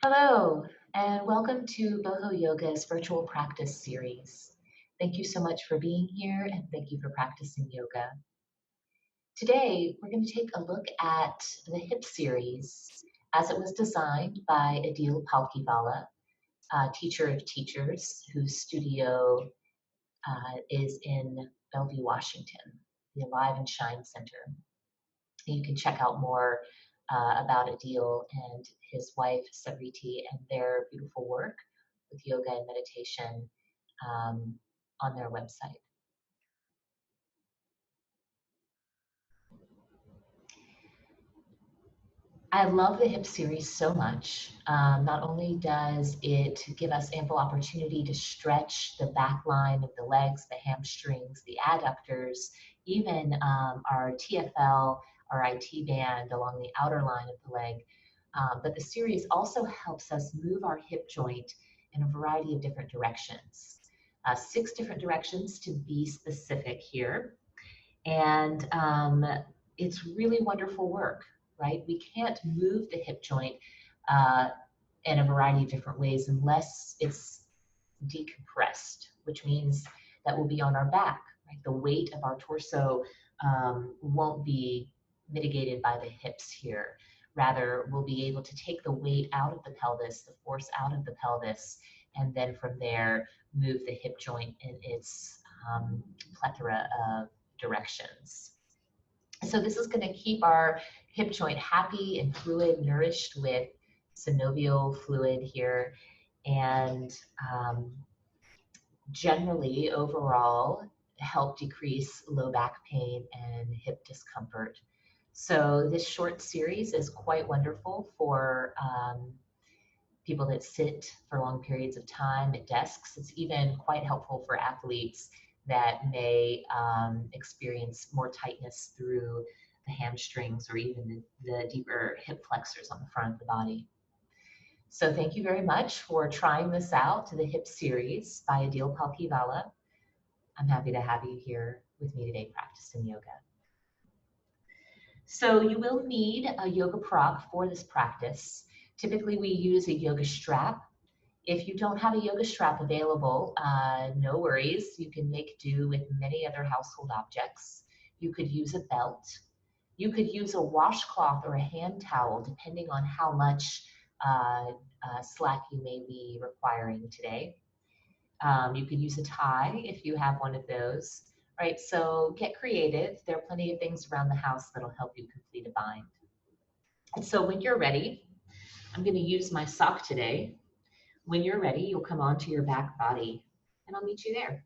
Hello, and welcome to Boho Yoga's virtual practice series. Thank you so much for being here, and thank you for practicing yoga. Today, we're going to take a look at the hip series as it was designed by Adil Palkivala, a teacher of teachers whose studio is in Bellevue, Washington, the Alive and Shine Center. You can check out more about Adil and his wife, Sabriti, and their beautiful work with yoga and meditation um, on their website. I love the hip series so much. Not only does it give us ample opportunity to stretch the back line of the legs, the hamstrings, the adductors, even our TFL, our IT band along the outer line of the leg. But the series also helps us move our hip joint in a variety of different directions. 6 different directions to be specific here. And it's really wonderful work, right? We can't move the hip joint uh, in a variety of different ways unless it's decompressed, which means that we'll be on our back, right? The weight of our torso won't be mitigated by the hips here. Rather, we'll be able to take the weight out of the pelvis, the force out of the pelvis, and then from there, move the hip joint in its plethora of directions. So this is going to keep our hip joint happy and fluid, nourished with synovial fluid here, and generally overall help decrease low back pain and hip discomfort. So this short series is quite wonderful for people that sit for long periods of time at desks. It's even quite helpful for athletes that may experience more tightness through the hamstrings or even the deeper hip flexors on the front of the body. So thank you very much for trying this out to the hip series by Adil Palkivala. I'm happy to have you here with me today practicing yoga. So you will need a yoga prop for this practice. Typically we use a yoga strap. If you don't have a yoga strap available, no worries. You can make do with many other household objects. You could use a belt. You could use a washcloth or a hand towel, depending on how much slack you may be requiring today. You could use a tie if you have one of those, right? So get creative. There are plenty of things around the house that'll help you complete a bind. And so when you're ready, I'm going to use my sock today. When you're ready, you'll come onto your back body, and I'll meet you there.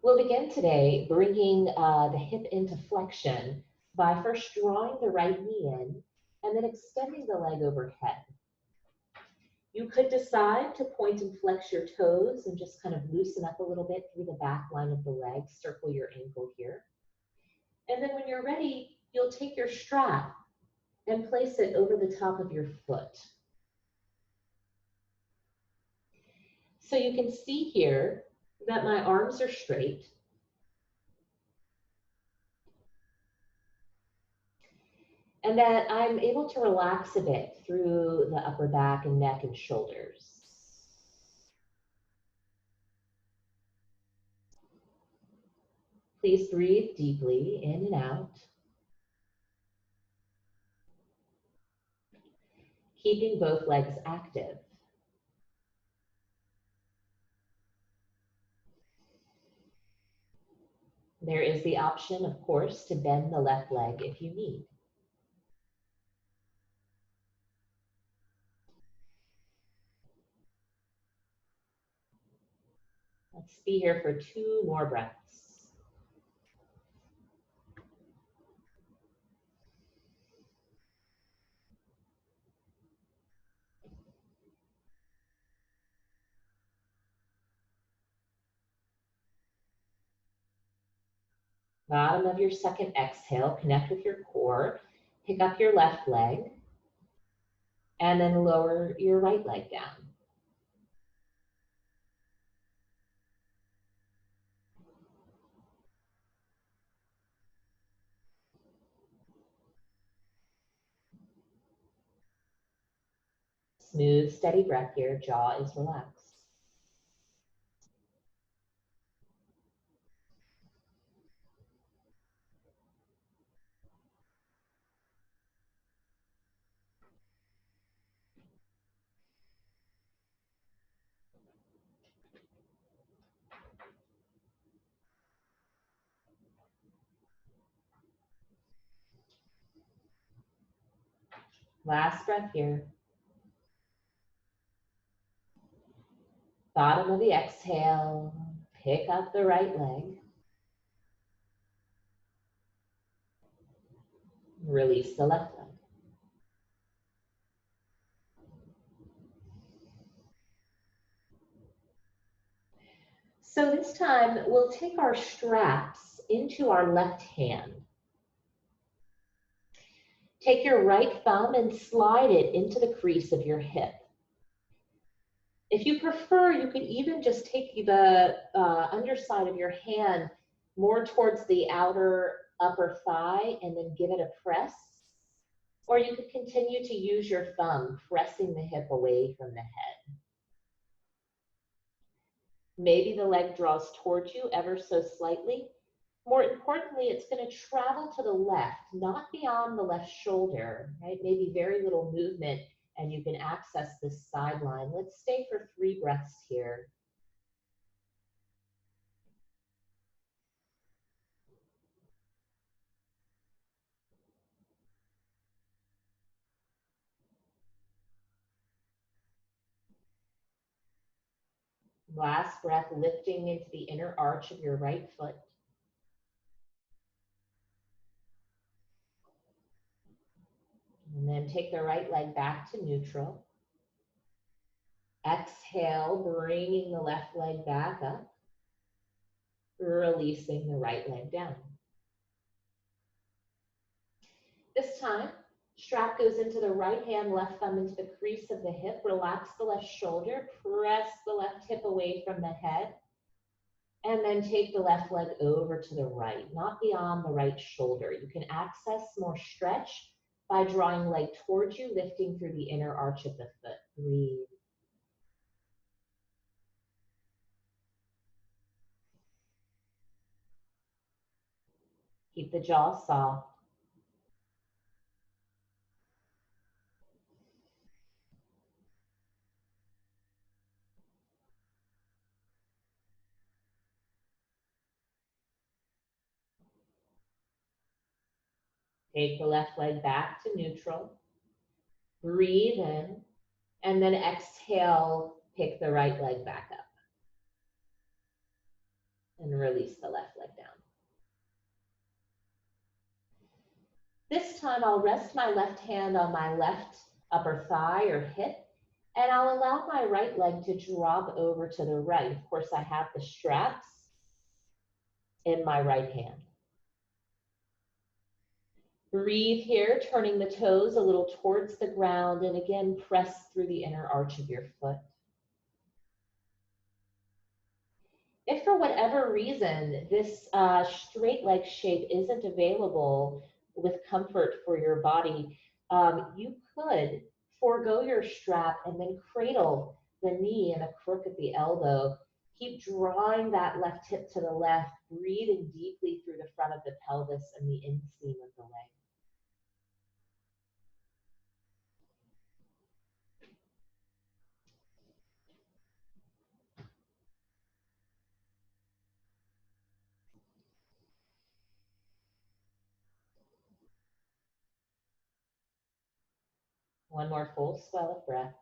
We'll begin today bringing the hip into flexion by first drawing the right knee in and then extending the leg overhead. You could decide to point and flex your toes and just kind of loosen up a little bit through the back line of the leg, circle your ankle here. And then when you're ready, you'll take your strap and place it over the top of your foot. So you can see here that my arms are straight. And that I'm able to relax a bit through the upper back and neck and shoulders. Please breathe deeply in and out, keeping both legs active. There is the option, of course, to bend the left leg if you need. Let's be here for 2 more breaths. Bottom of your second exhale, connect with your core Pick up your left leg and then lower your right leg down. Smooth, steady breath here, jaw is relaxed. Last breath here. Bottom of the exhale, pick up the right leg. Release the left leg. So this time we'll take our straps into our left hand. Take your right thumb and slide it into the crease of your hip. If you prefer, you could even just take the underside of your hand more towards the outer upper thigh and then give it a press. Or you could continue to use your thumb, pressing the hip away from the head. Maybe the leg draws towards you ever so slightly. More importantly, it's going to travel to the left, not beyond the left shoulder, right? Maybe very little movement and you can access this sideline. Let's stay for 3 breaths here. Last breath, lifting into the inner arch of your right foot. And then take the right leg back to neutral. Exhale, bringing the left leg back up. Releasing the right leg down. This time, strap goes into the right hand, left thumb into the crease of the hip. Relax the left shoulder. Press the left hip away from the head. And then take the left leg over to the right, not beyond the right shoulder. You can access more stretch by drawing leg towards you, lifting through the inner arch of the foot. Breathe. Keep the jaw soft. Take the left leg back to neutral. Breathe in, and then exhale, pick the right leg back up. And release the left leg down. This time I'll rest my left hand on my left upper thigh or hip, and I'll allow my right leg to drop over to the right. Of course, I have the straps in my right hand. Breathe here, turning the toes a little towards the ground, and again, press through the inner arch of your foot. If for whatever reason this straight leg shape isn't available with comfort for your body, you could forego your strap and then cradle the knee and the crook of the elbow. Keep drawing that left hip to the left, breathing deeply through the front of the pelvis and the inseam of the leg. One more full swell of breath.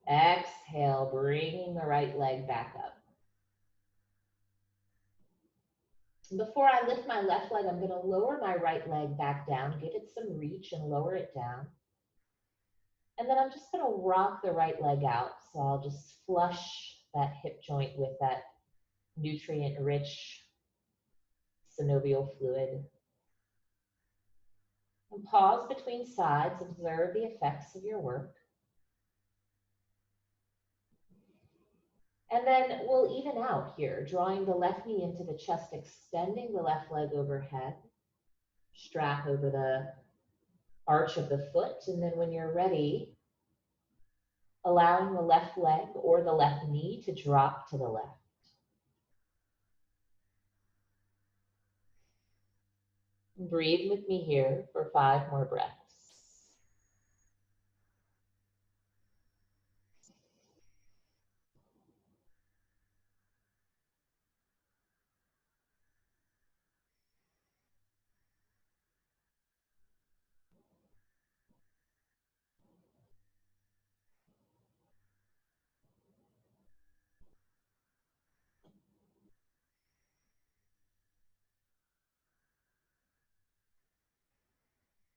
Exhale, bringing the right leg back up. Before I lift my left leg, I'm going to lower my right leg back down, give it some reach and lower it down. And then I'm just going to rock the right leg out. So I'll just flush that hip joint with that nutrient-rich synovial fluid. And pause between sides, observe the effects of your work. And then we'll even out here, drawing the left knee into the chest, extending the left leg overhead, strap over the arch of the foot, and then when you're ready, allowing the left leg or the left knee to drop to the left. Breathe with me here for 5 more breaths.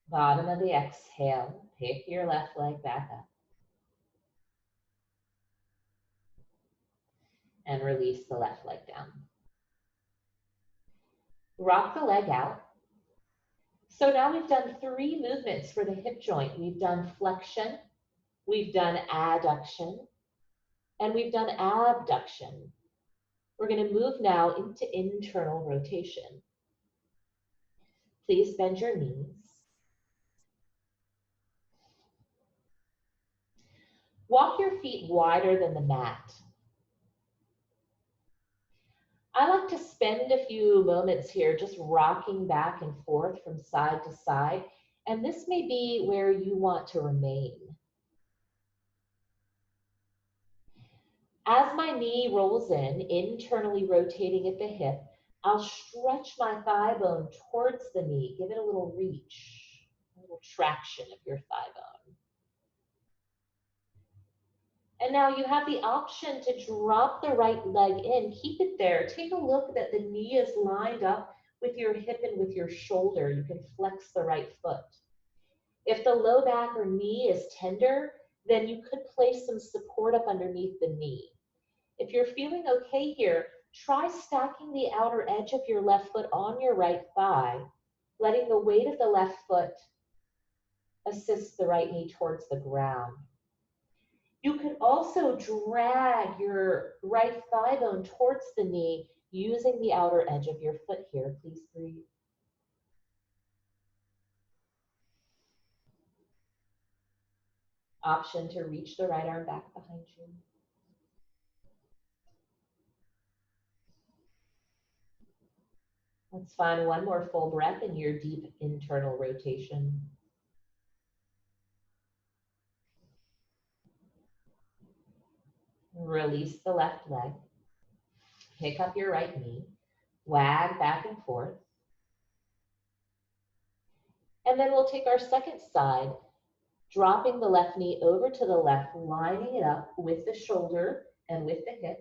Bottom of the exhale, pick your left leg back up. And release the left leg down. Rock the leg out. So now we've done 3 movements for the hip joint. We've done flexion, we've done adduction, and we've done abduction. We're going to move now into internal rotation. Please bend your knees. Walk your feet wider than the mat. I like to spend a few moments here just rocking back and forth from side to side, and this may be where you want to remain. As my knee rolls in, internally rotating at the hip, I'll stretch my thigh bone towards the knee. Give it a little reach, a little traction of your thigh bone. And now you have the option to drop the right leg in. Keep it there. Take a look that the knee is lined up with your hip and with your shoulder. You can flex the right foot. If the low back or knee is tender, then you could place some support up underneath the knee. If you're feeling okay here, try stacking the outer edge of your left foot on your right thigh, letting the weight of the left foot assist the right knee towards the ground. You could also drag your right thigh bone towards the knee using the outer edge of your foot here. Please breathe. Option to reach the right arm back behind you. Let's find one more full breath in your deep internal rotation. Release the left leg. Pick up your right knee. Wag back and forth. And then we'll take our second side, dropping the left knee over to the left, lining it up with the shoulder and with the hip.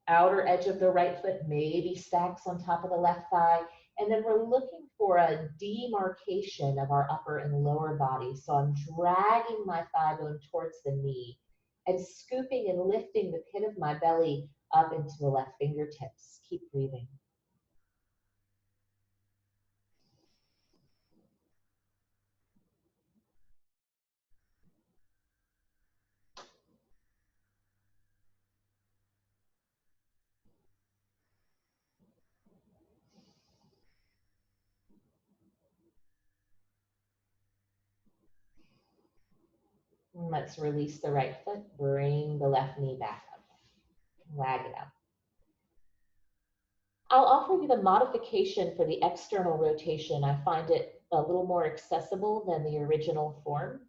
Outer edge of the right foot maybe stacks on top of the left thigh. And then we're looking for a demarcation of our upper and lower body. So I'm dragging my thigh bone towards the knee and scooping and lifting the pit of my belly up into the left fingertips. Keep breathing. Let's release the right foot, bring the left knee back up, wag it out. I'll offer you the modification for the external rotation. I find it a little more accessible than the original form.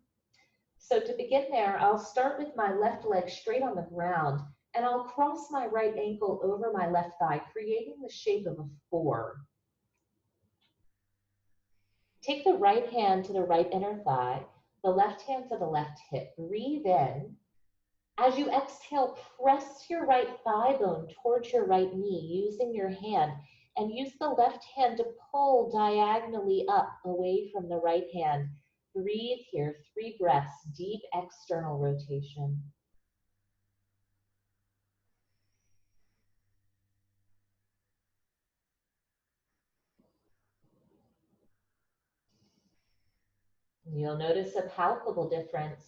So to begin there, I'll start with my left leg straight on the ground, and I'll cross my right ankle over my left thigh, creating the shape of a 4. Take the right hand to the right inner thigh, the left hand to the left hip. Breathe in. As you exhale, press your right thigh bone towards your right knee using your hand, and use the left hand to pull diagonally up away from the right hand. Breathe here, 3 breaths, deep external rotation. You'll notice a palpable difference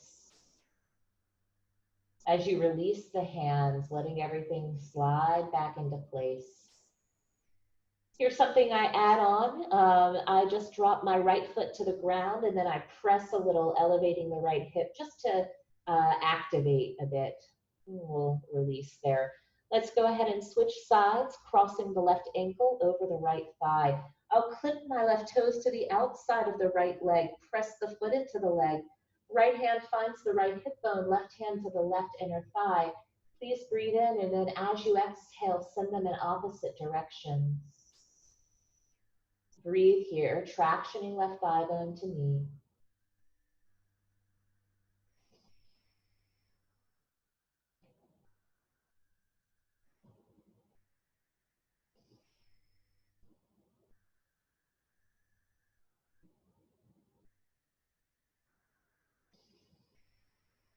as you release the hands, letting everything slide back into place. Here's something I add on. I just drop my right foot to the ground and then I press a little, elevating the right hip just to activate a bit. We'll release there. Let's go ahead and switch sides, crossing the left ankle over the right thigh. I'll clip my left toes to the outside of the right leg, press the foot into the leg. Right hand finds the right hip bone, left hand to the left inner thigh. Please breathe in, and then as you exhale, send them in opposite directions. Breathe here, tractioning left thigh bone to knee.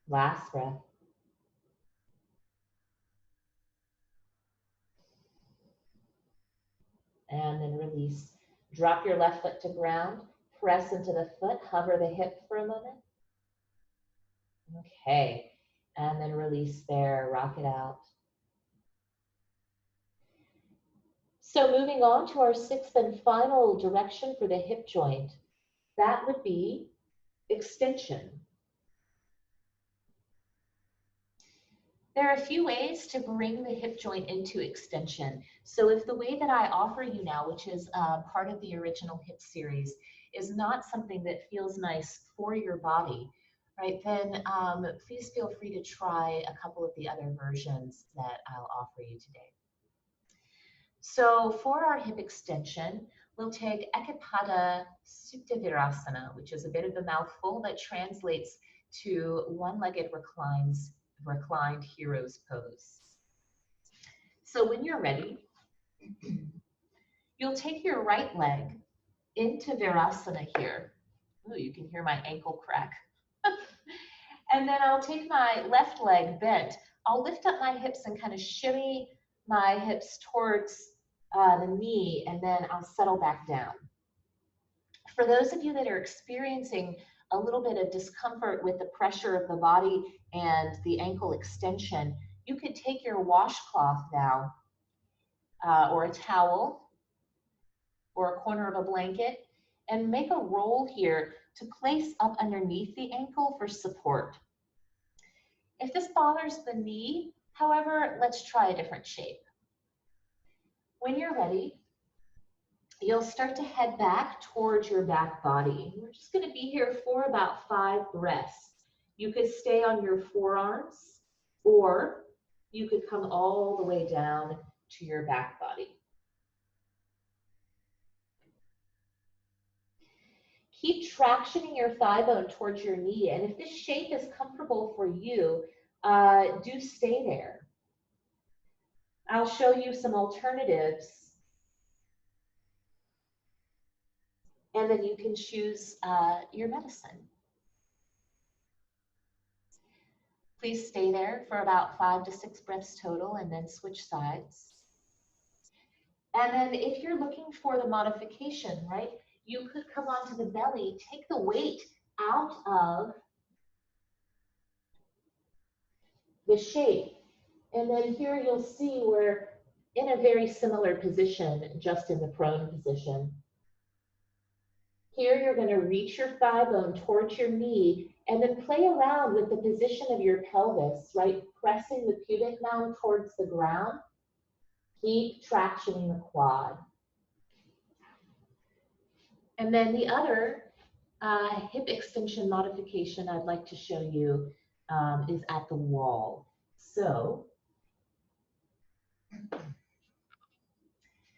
Last breath. And then release. Drop your left foot to ground, press into the foot, hover the hip for a moment. Okay, and then release there, rock it out. So moving on to our sixth and final direction for the hip joint, that would be extension. There are a few ways to bring the hip joint into extension. So if the way that I offer you now, which is part of the original hip series, is not something that feels nice for your body, right, then please feel free to try a couple of the other versions that I'll offer you today. So for our hip extension, we'll take Ekapada Supta Virasana, which is a bit of a mouthful that translates to one-legged reclined hero's pose. So when you're ready, you'll take your right leg into Virasana here. Ooh, you can hear my ankle crack. And then I'll take my left leg bent. I'll lift up my hips and kind of shimmy my hips towards the knee, and then I'll settle back down. For those of you that are experiencing a little bit of discomfort with the pressure of the body and the ankle extension, you could take your washcloth now, or a towel, or a corner of a blanket, and make a roll here to place up underneath the ankle for support. If this bothers the knee, however, let's try a different shape. When you're ready, you'll start to head back towards your back body. We're just going to be here for about 5 breaths. You could stay on your forearms, or you could come all the way down to your back body. Keep tractioning your thigh bone towards your knee, and if this shape is comfortable for you, do stay there. I'll show you some alternatives, and then you can choose your medicine. Please stay there for about 5 to 6 breaths total, and then switch sides. And then if you're looking for the modification, right, you could come onto the belly, take the weight out of the shape. And then here you'll see we're in a very similar position, just in the prone position. Here you're going to reach your thigh bone towards your knee, and then play around with the position of your pelvis, right? Pressing the pubic mound towards the ground. Keep tractioning the quad. And then the other hip extension modification I'd like to show you is at the wall. So